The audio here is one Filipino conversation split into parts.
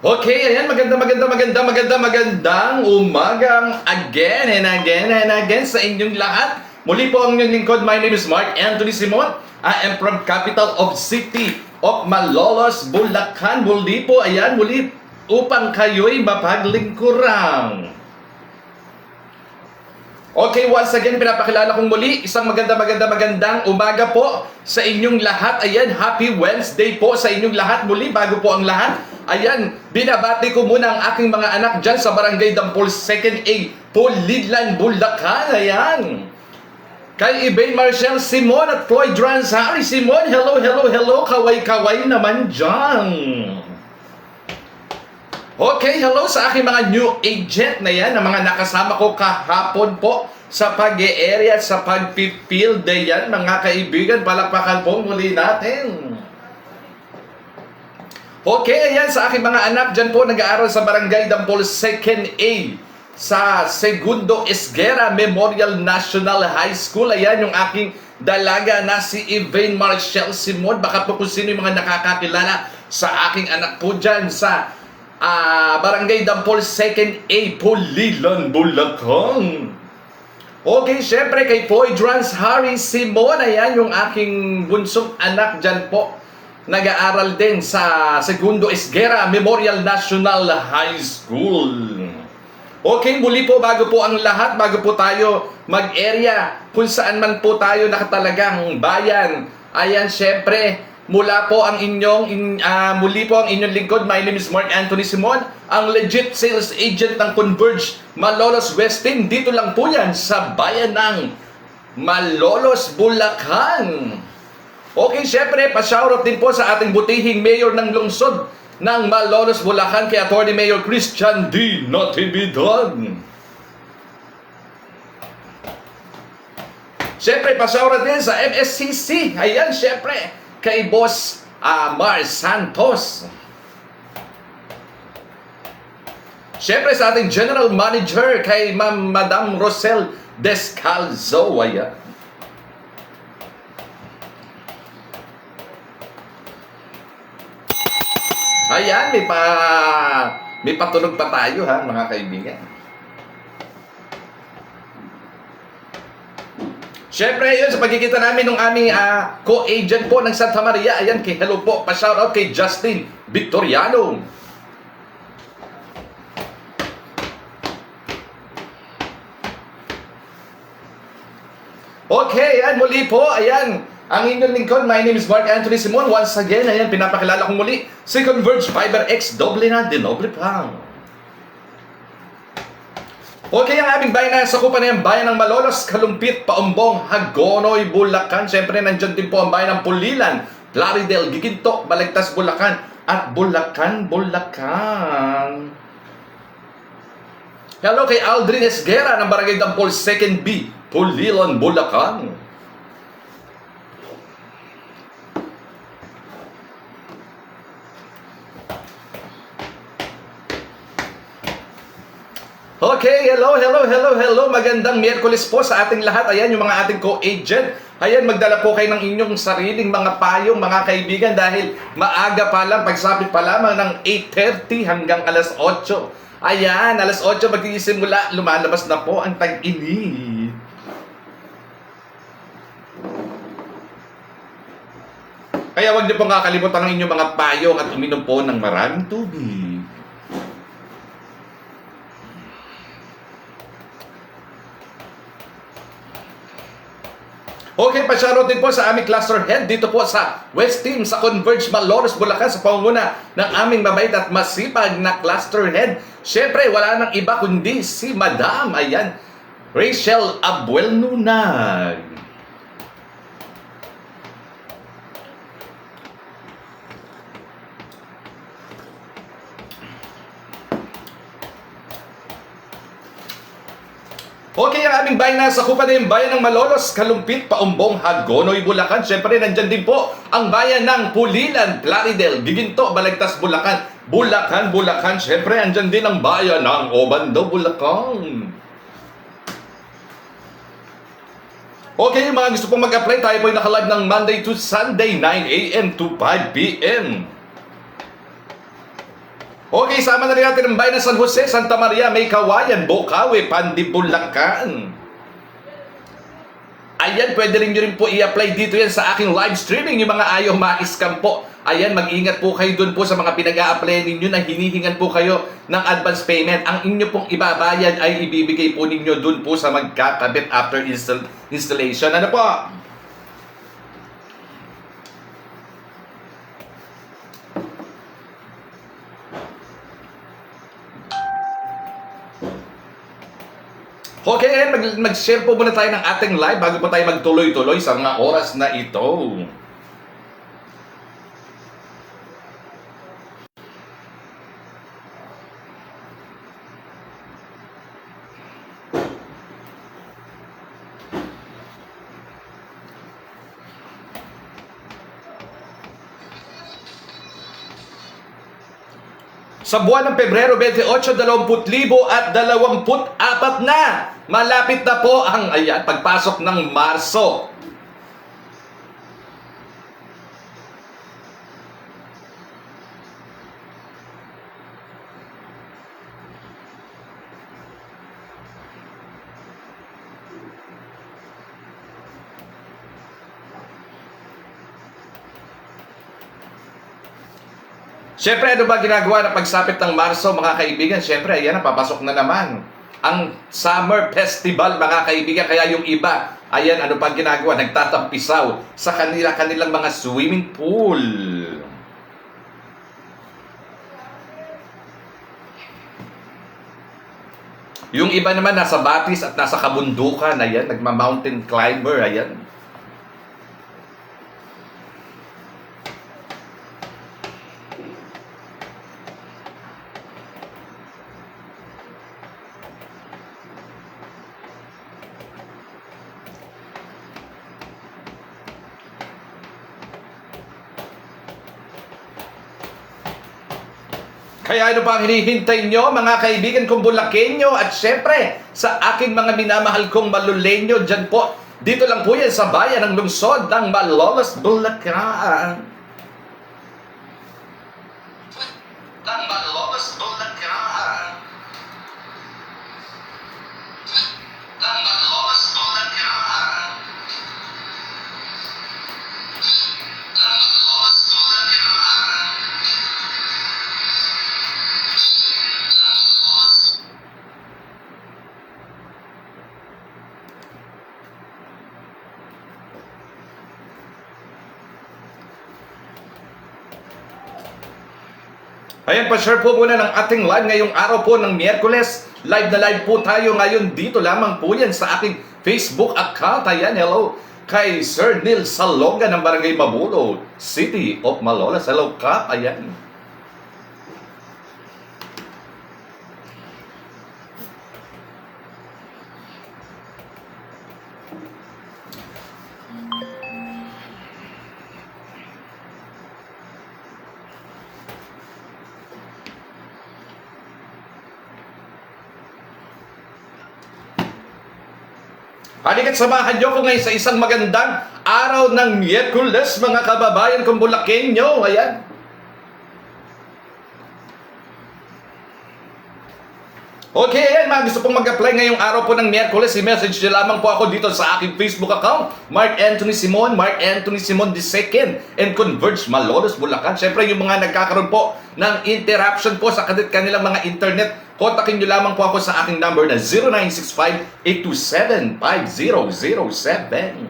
Okay, ayan, magandang umagang again sa inyong lahat. Muli po ang inyong lingkod. My name is Mark Anthony Simon. I am from capital of city of Malolos, Bulacan. Muli po, ayan, upang kayo'y mapaglingkurang. Okay, once again, pinapakilala kong muli, isang magandang umaga po sa inyong lahat. Ayan, happy Wednesday po sa inyong lahat. Muli, bago po ang lahat, ayan, binabati ko muna ang aking mga anak dyan sa Barangay Dampol 2nd A, Pulilan, Bulacan. Ayan. Kay Ibay Marcel Simon at Floyd Ranzari. Simon, hello. Kaway naman dyan. Okay, hello sa aking mga new agent na yan, na mga nakasama ko kahapon po sa pag-e-area, sa pag-field day yan, mga kaibigan, palakpakan po muli natin. Okay, ayan, sa aking mga anak dyan po, nag-aaral sa Barangay Dampol 2nd A, sa Segundo Esguera Memorial National High School. Ayan, yung aking dalaga na si Ivane Marcel Simon. Baka po kung sino yung mga nakakakilala sa aking anak po dyan sa Barangay Dampol 2nd A, Pulilan, Bulacan. Okay, syempre kay Floyd Ranzari Simon, ayan yung aking bunsong anak dyan po. Nag-aaral din sa Segundo Esguera Memorial National High School. Okay, muli po, bago po ang lahat, bago po tayo mag-area, kung saan man po tayo nakatalagang bayan, ayan, syempre, muli po ang inyong lingkod. My name is Mark Anthony Simon, ang legit sales agent ng Converge Malolos Westin. Dito lang po yan sa bayan ng Malolos, Bulacan. Okay, syempre, pa-shoutout din po sa ating butihing mayor ng lungsod ng Malolos, Bulacan, kay Attorney Mayor Christian D. Natividad. Syempre, pa-shoutout din sa MSCC. Ayan, syempre, kay Boss Mar Santos. Siyempre sa ating General Manager, kay Madam Rosel Descalzo. Ayan. Ayan, may patunog pa tayo ha, mga kaibigan. Siyempre, yun, sa pagkikita namin ng aming co-agent po ng Santa Maria. Ayan, hello po, pa-shoutout kay Justin Victoriano. Okay, ayan, muli po, ayan, ang inyong lingkod. My name is Mark Anthony Simon. Once again, ayan, pinapakilala kong muli si Converge Fiber X, doble na, dinoble pa. Okay, ang aming bayan na sakupan na yung bayan ng Malolos, Kalumpit, Paumbong, Hagonoy, Bulacan. Siyempre, nandyan din po ang bayan ng Pulilan, Plaridel, Giginto, Balagtas, Bulacan, at Bulacan. Hello kay Aldrin Esguera ng Barangay Dampol 2nd B, Pulilan, Bulacan. Okay, hello. Magandang Miyerkules po sa ating lahat. Ayan, yung mga ating co-agent. Ayan, magdala po kayo ng inyong sariling mga payong, mga kaibigan, dahil maaga pa lang, pagsapit pa lamang ng 8:30 hanggang alas 8. Ayan, alas 8 magsisimula, lumalabas na po ang tag-init. Kaya huwag niyo pong kakalimutan ng inyong mga payong at uminom po ng maraming tubig. Okay, pa-shoutout din po sa aming cluster head dito po sa West Team sa Converge Malolos, Bulacan, sa pangunguna ng aming mabait at masipag na cluster head. Siyempre, wala nang iba kundi si Madam, ayan, Rachel Abuel Nunag. Okay, ang aming bayan na sakupan na yung bayan ng Malolos, Kalumpit, Paumbong, Hagonoy, Bulacan. Siyempre, nandyan din po ang bayan ng Pulilan, Plaridel, Giginto, Balagtas, Bulacan. Siyempre, nandyan din ang bayan ng Obando, Bulacan. Okay, yung mga gusto pong mag-apply, tayo po ay naka-live ng Monday to Sunday, 9 a.m. to 5 p.m. Okay. Okay, sama na rin natin ang bayan ng San Jose, Santa Maria, May Kawayan, Bocaue, Pandibulacan. Ayan, pwede rin nyo rin po i-apply dito yan sa aking live streaming. Yung mga ayaw ma-scam po. Ayan, mag-ingat po kayo dun po sa mga pinag-a-apply ninyo na hinihingan po kayo ng advance payment. Ang inyo pong ibabayad ay ibibigay po ninyo dun po sa magkakabit after installation. Ano po? Okay, mag-share po muna tayo ng ating live bago po tayo magtuloy-tuloy sa mga oras na ito. Sa buwan ng Pebrero 28, 20,024 na. Malapit na po ang pagpasok ng Marso. Siyempre, ano ba ginagawa na pagsapit ng Marso, mga kaibigan? Siyempre, ayan, napapasok na naman ang Summer Festival, mga kaibigan. Kaya yung iba, ayan, ano pa ginagawa? Nagtatampisaw sa kanilang mga swimming pool. Yung iba naman, nasa batis at nasa kabundukan, ayan, nagma-mountain climber, ayan. Kaya ano pa ang hinihintay nyo, mga kaibigan kong Bulakenyo, at syempre sa aking mga minamahal kong Malulenyo dyan po. Dito lang po yan sa bayan ng lungsod ng Malolos, Bulacan. Ng Malolos, Bulacan. Ng Malolos, Bulacan. Ng Malolos, Bulacan. Ayan, pa-share po muna ng ating live ngayong araw po ng Miyerkules. Live na live po tayo ngayon. Dito lamang po yan sa aking Facebook account. Ayan, hello kay Sir Neil Salonga ng Barangay Mabulo, City of Malolos. Hello, Kap. Ayan. Halika't samahan nyo ko ngayon sa isang magandang araw ng Miyerkules, mga kababayan kong Bulakenyo. Ayan. Okay, ayan, mga gusto pong mag-apply ngayong araw po ng Miyerkules, i-message nyo lamang po ako dito sa aking Facebook account, Mark Anthony Simon II, and Converge Malolos, Bulacan. Siyempre, yung mga nagkakaroon po ng interruption po sa kanilang mga internet, kontakin nyo lamang po ako sa aking number na 0965-827-5007.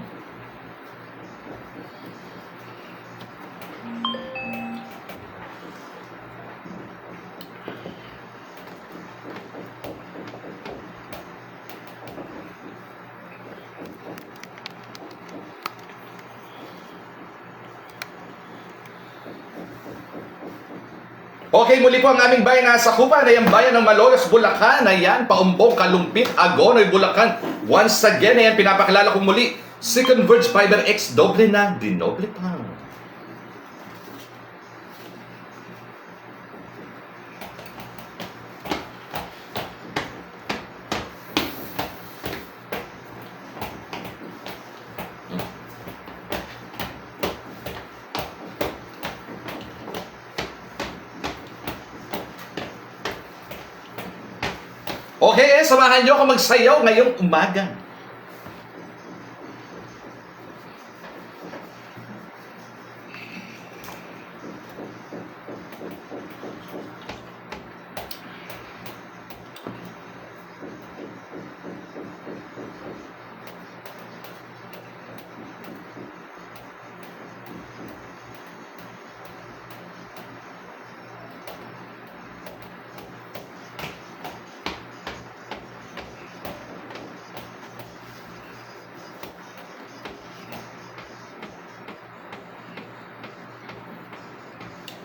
Okay, muli po ang aming bayan na sakupan ay ang bayan ng Malolos, Bulacan. Ayan, Paumbong, Kalumpit, Agonoy, Bulacan. Once again, ayan, pinapakilala ko muli si Converge Fiber X, doble na, dinoble pa. Okay, samahan nyo ako magsayaw ngayong umaga.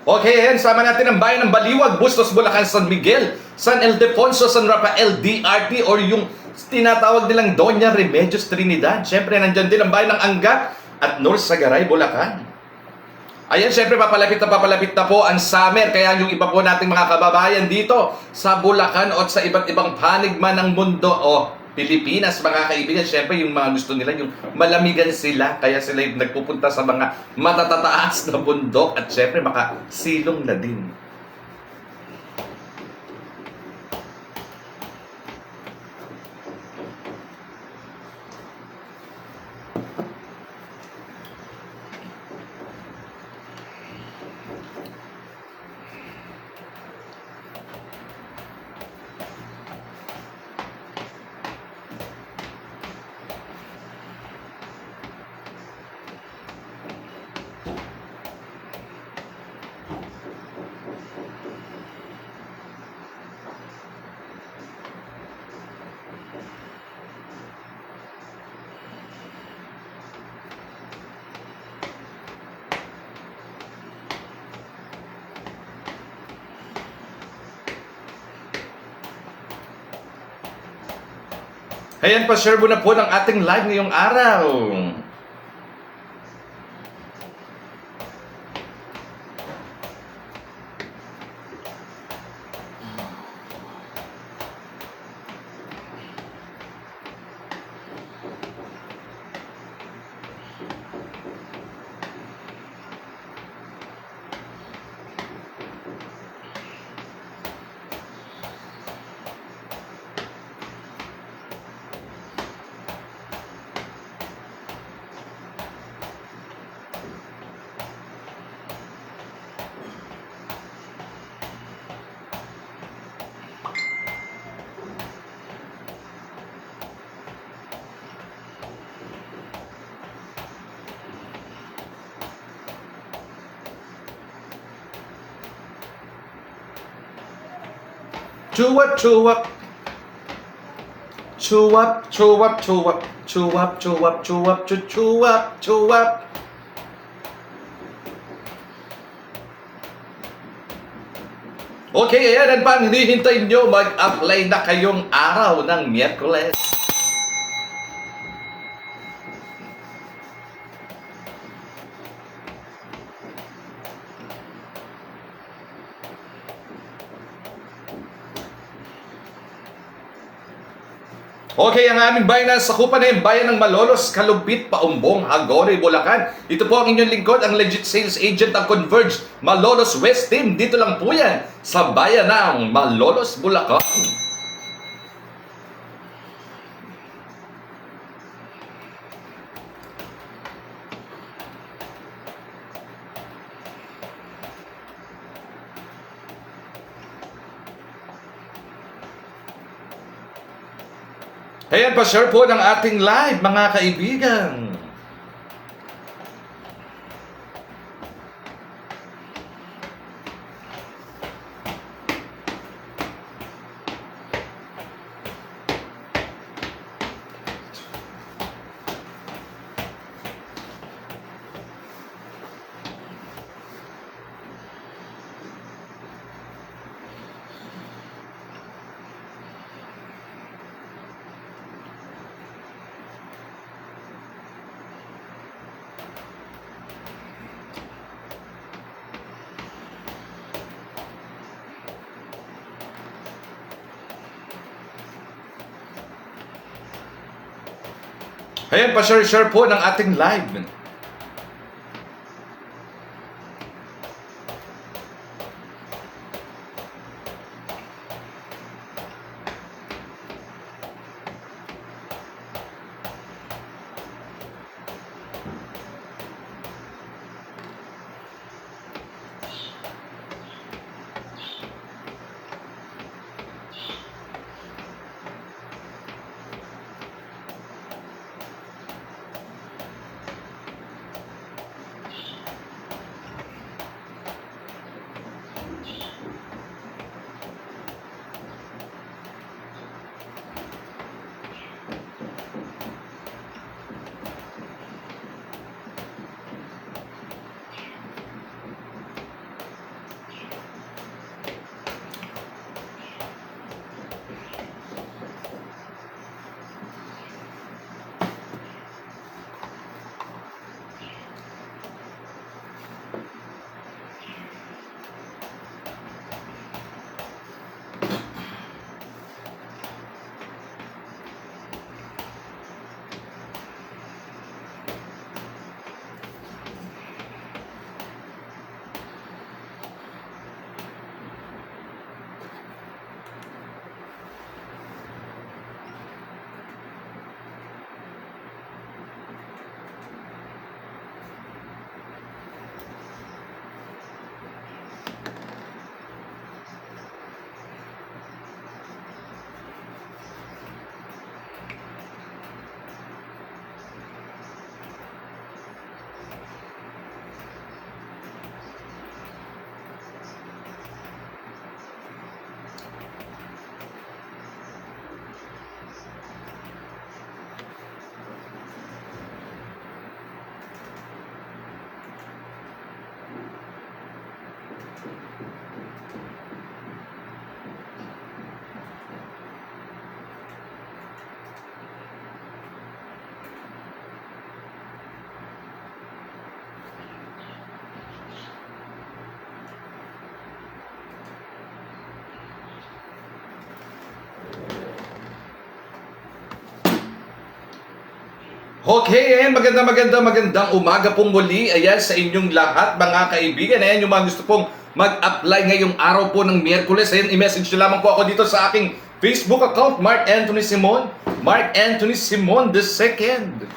Okay, yan. Sama natin ang bayan ng Baliwag, Bustos, Bulacan, San Miguel, San Ildefonso, San Rafael, DRT, or yung tinatawag nilang Doña Remedios Trinidad. Siyempre, nandyan din ang bayan ng Angat at North Sagaray, Bulacan. Ayan, siyempre, papalapit na po ang summer. Kaya yung iba po nating mga kababayan dito sa Bulacan o sa iba't ibang panig man ng mundo o Pilipinas, mga kaibigan, siyempre yung mga gusto nila, yung malamigan sila, kaya sila yung nagpupunta sa mga matatataas na bundok at siyempre makasilong na din. Ayan, pa-share mo na po ng ating live ngayong araw. Chuwap, chuwap. Chuwap, chuwap, chuwap. Chuwap, chuwap, chuwap, chuwap, chuwap. Okay, ayan, pa ang hinihintay nyo, mag-apply na kayong araw ng Miyerkules. Okay, ang aming bayan na sakupan na yung bayan ng Malolos, Kalumpit, Paumbong, Hagore, Bulacan. Ito po ang inyong lingkod, ang legit sales agent ng Converge Malolos West Team. Dito lang po yan sa bayan ng Malolos, Bulacan. Ayan, pa-share po ng ating live, mga kaibigan. Ayan, pa-share po ng ating live. Okay, ayan, magandang umaga pong muli. Ayan, sa inyong lahat, mga kaibigan. Ayan, yung mga gusto pong mag-apply ngayong araw po ng Miyerkules. Ayan, i-message nyo lamang po ako dito sa aking Facebook account, Mark Anthony Simon. Mark Anthony Simon II.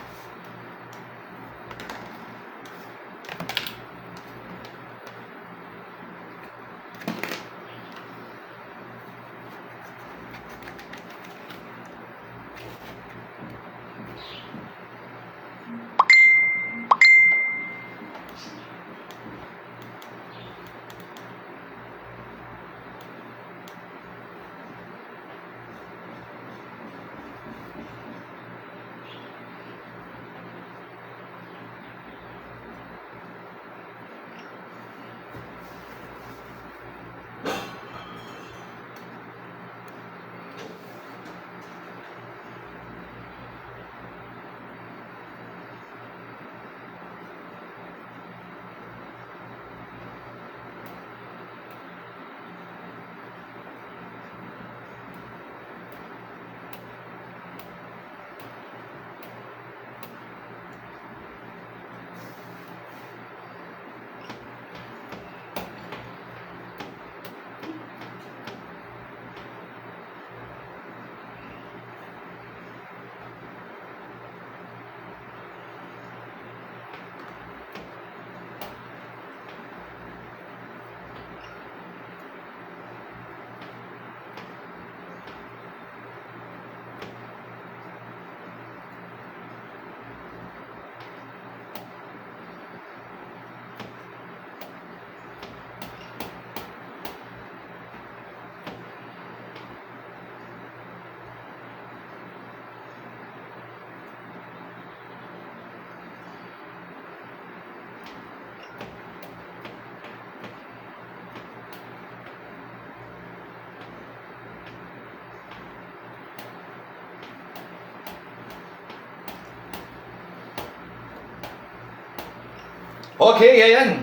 Okay, ayan.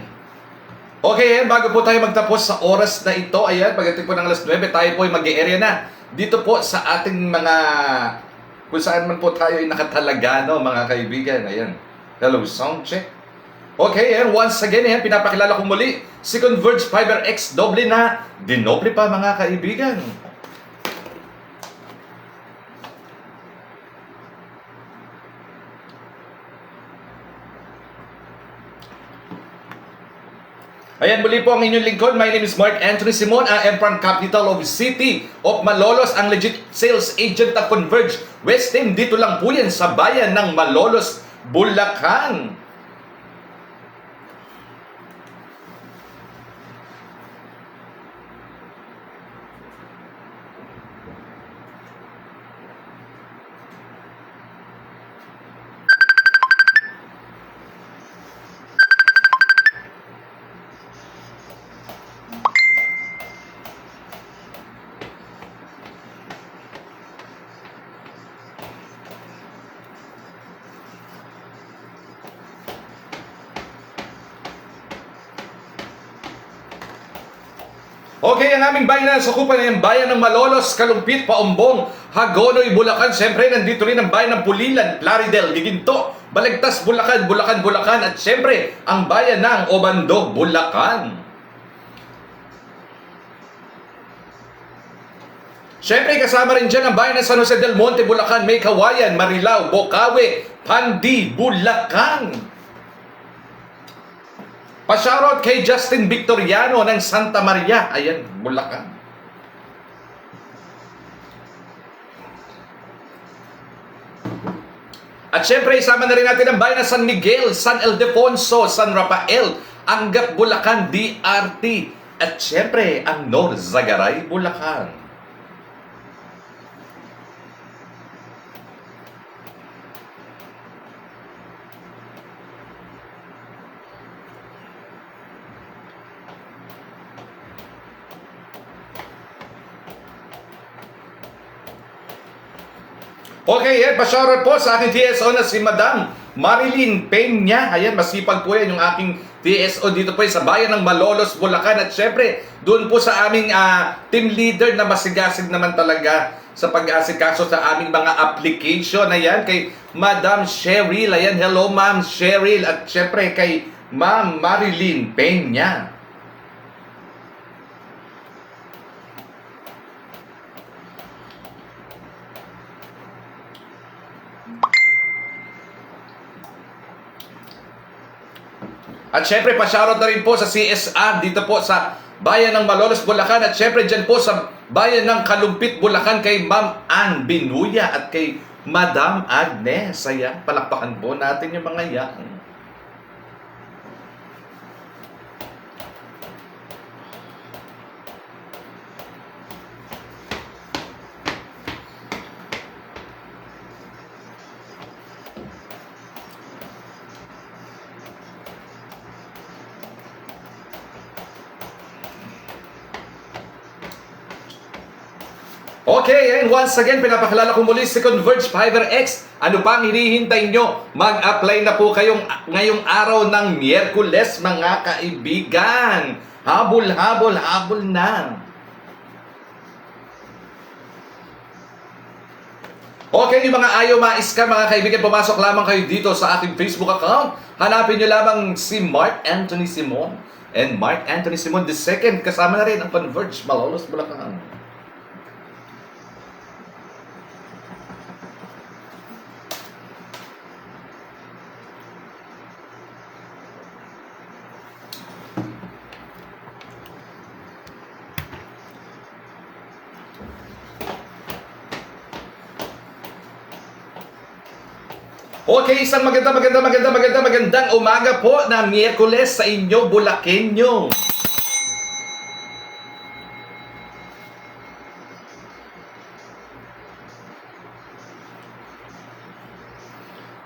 Okay, ayan, bago po tayo magtapos sa oras na ito, ayan, pagdating po ng alas 9, tayo po ay mag-e-area na dito po sa ating mga, kung saan man po tayo ay nakatalaga, no, mga kaibigan, ayan. Hello, sound check. Okay, ayan, once again, ayan, pinapakilala ko muli, si Converge Fiber X doble na, dinoble pa, mga kaibigan. Ayan, muli po ang inyong lingkod. My name is Mark Anthony Simon. I am from capital of City of Malolos, ang legit sales agent ng Converge West Team. Dito lang po yan sa bayan ng Malolos, Bulacan. Okay, ang aming bayan na sakupan ay ang bayan ng Malolos, Kalumpit, Paumbong, Hagonoy, Bulacan. Siyempre, nandito rin ang bayan ng Pulilan, Plaridel, Giginto, Balagtas, Bulacan, at siyempre, ang bayan ng Obando, Bulacan. Siyempre, kasama rin dyan ang bayan ng San Jose del Monte, Bulacan, May Kawayan, Marilao, Bocaue, Pandi, Bulacan. Pa-shoutout kay Justin Victoriano ng Santa Maria. Ayan, Bulacan. At syempre, isama na rin natin ang bayan ng San Miguel, San Ildefonso, San Rafael, Angat, Bulacan, DRT. At syempre, ang Norzagaray, Bulacan. Okay, yan. Pa-shoutout po sa aking TSO na si Madam Marilyn Peña. Ayan, masipag po yan yung aking TSO dito po sa bayan ng Malolos, Bulacan. At syempre, doon po sa aming team leader na masigasig naman talaga sa pag-aasikaso sa aming mga application. Ayan, kay Madam Cheryl. Ayan, hello Ma'am Cheryl. At syempre kay Ma'am Marilyn Peña. At syempre, pa-shoutout na rin po sa CSR dito po sa bayan ng Malolos, Bulacan. At syempre, dyan po sa bayan ng Kalumpit, Bulacan kay Ma'am Ann Binuya at kay Madam Agnes. Ayan, palakpakan po natin yung mga yan. Okay, and once again, pinapakilala ko muli si Converge Fiber X. Ano pang hinihintay nyo? Mag-apply na po ngayong araw ng Miyerkules, mga kaibigan. Habol na. Okay, yung mga ayaw ma-scam, mga kaibigan, pumasok lamang kayo dito sa ating Facebook account. Hanapin nyo lamang si Mark Anthony Simon. And Mark Anthony Simon II, kasama na rin ang Converge Malolos, Bulacan. Okay, isang magandang umaga po na Miyerkules sa inyo, Bulakenyo.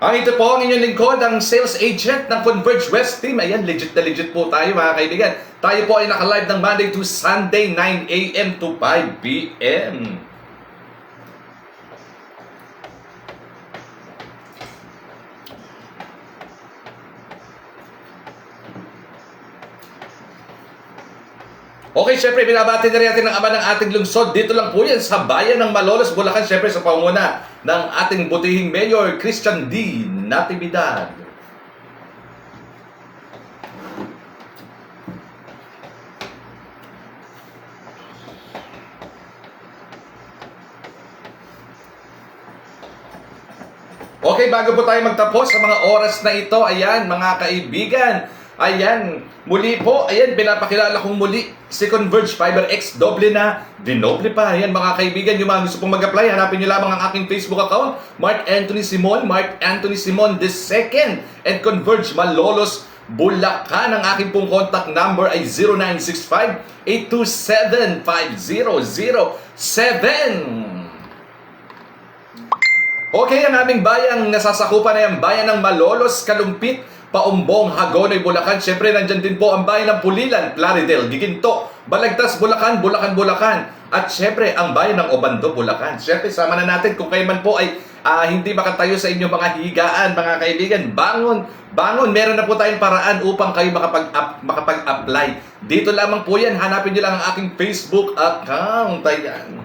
Ito po ang inyong lingkod, ang sales agent ng Converge West Team. Ayan, legit na legit po tayo, mga kaibigan. Tayo po ay naka-live ng Monday to Sunday, 9 a.m. to 5 p.m. Okay, syempre, binabati na rin natin ang ama ng ating lungsod. Dito lang po yan sa bayan ng Malolos, Bulacan. Syempre, sa pangunguna ng ating butihing Mayor Christian D. Natividad. Okay, bago po tayo magtapos sa mga oras na ito, ayan, mga kaibigan, ayan, muli po, ayan, pinapakilala kong muli si Converge Fiber X, doble na, dinoble pa. Ayan, mga kaibigan, yung mga gusto pong mag-apply, hanapin nyo lamang ang aking Facebook account, Mark Anthony Simon II, and Converge Malolos, Bulacan. Ang aking pong contact number ay 0965-827-5007. Okay, ang aming bayang nasasakupan na yung bayan ng Malolos, Kalumpit, Paumbong, Hagonoy, Bulacan. Siyempre, nandyan din po ang bayan ng Pulilan, Plaridel, Giginto, Balagtas, Bulacan. At siyempre, ang bayan ng Obando, Bulacan. Siyempre, sama na natin kung kayo man po ay hindi makatayo sa inyong mga higaan, mga kaibigan. Bangon! Meron na po tayong paraan upang kayo makapag-apply. Dito lamang po yan. Hanapin nyo lang ang aking Facebook account. Ayan.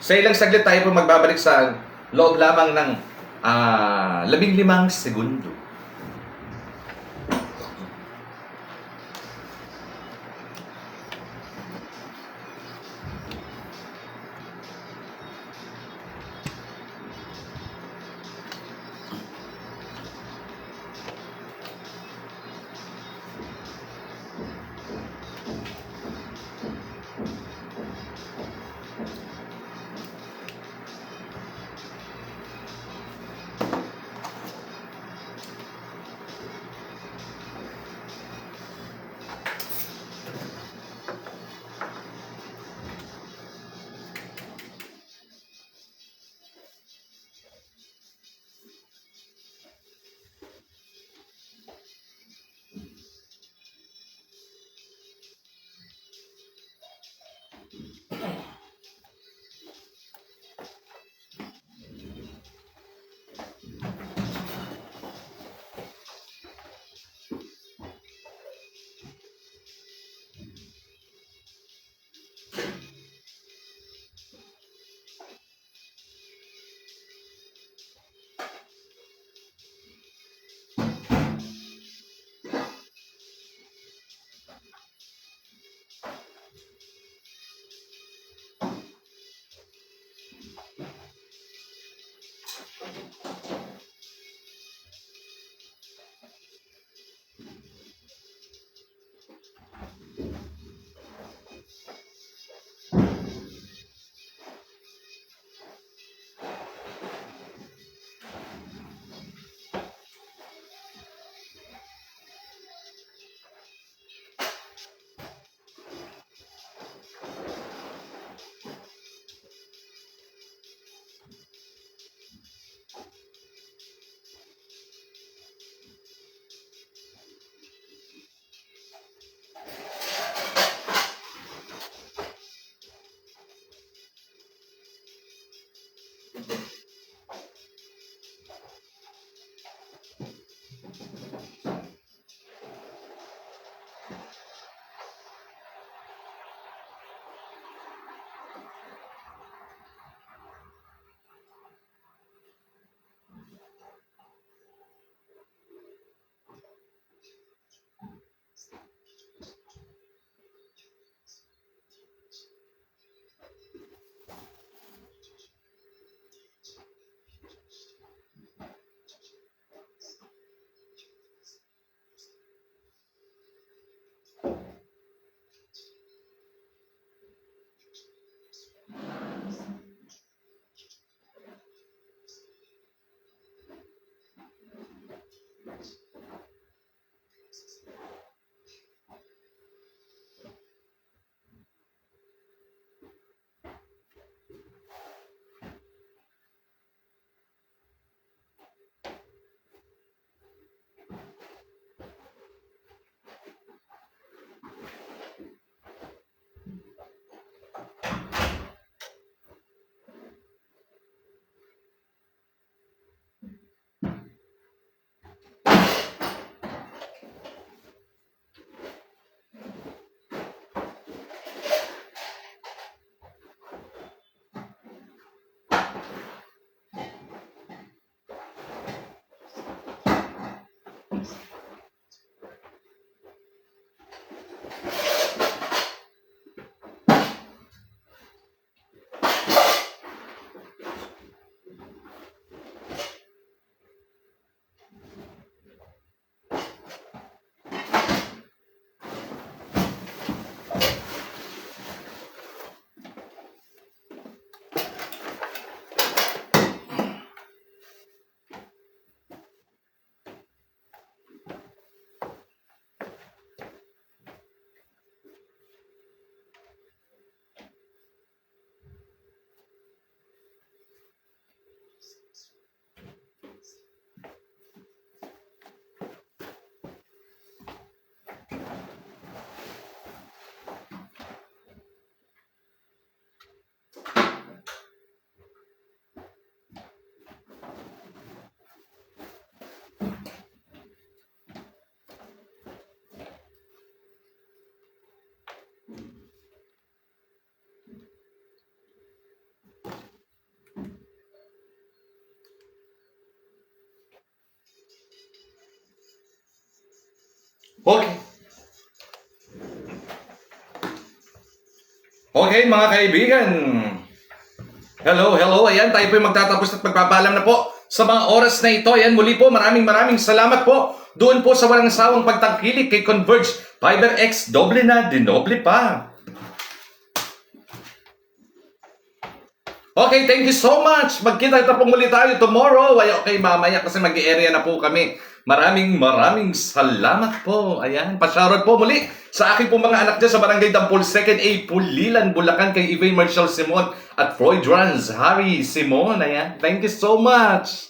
Sa ilang saglit tayo po magbabalik sa loob lamang ng 15 segundo. Okay. Okay, mga kaibigan. Hello, hello. Ayan, tayo po yung magtatapos at magpapaalam na po sa mga oras na ito. Ayan, muli po, maraming salamat po doon po sa walang sawang pagtangkilik kay Converge Fiber X. Doble na, dinoble pa. Okay, thank you so much. Magkita po muli tayo tomorrow. Ay, okay, mamaya kasi mag-area na po kami. Maraming salamat po. Ayan, pa-shoutout po muli sa aking po mga anak dyan sa Barangay Dampol 2nd A, Pulilan, Bulacan, kay Ivay Marshall Simon at Floyd Rans, Harry Simon. Ayan, thank you so much.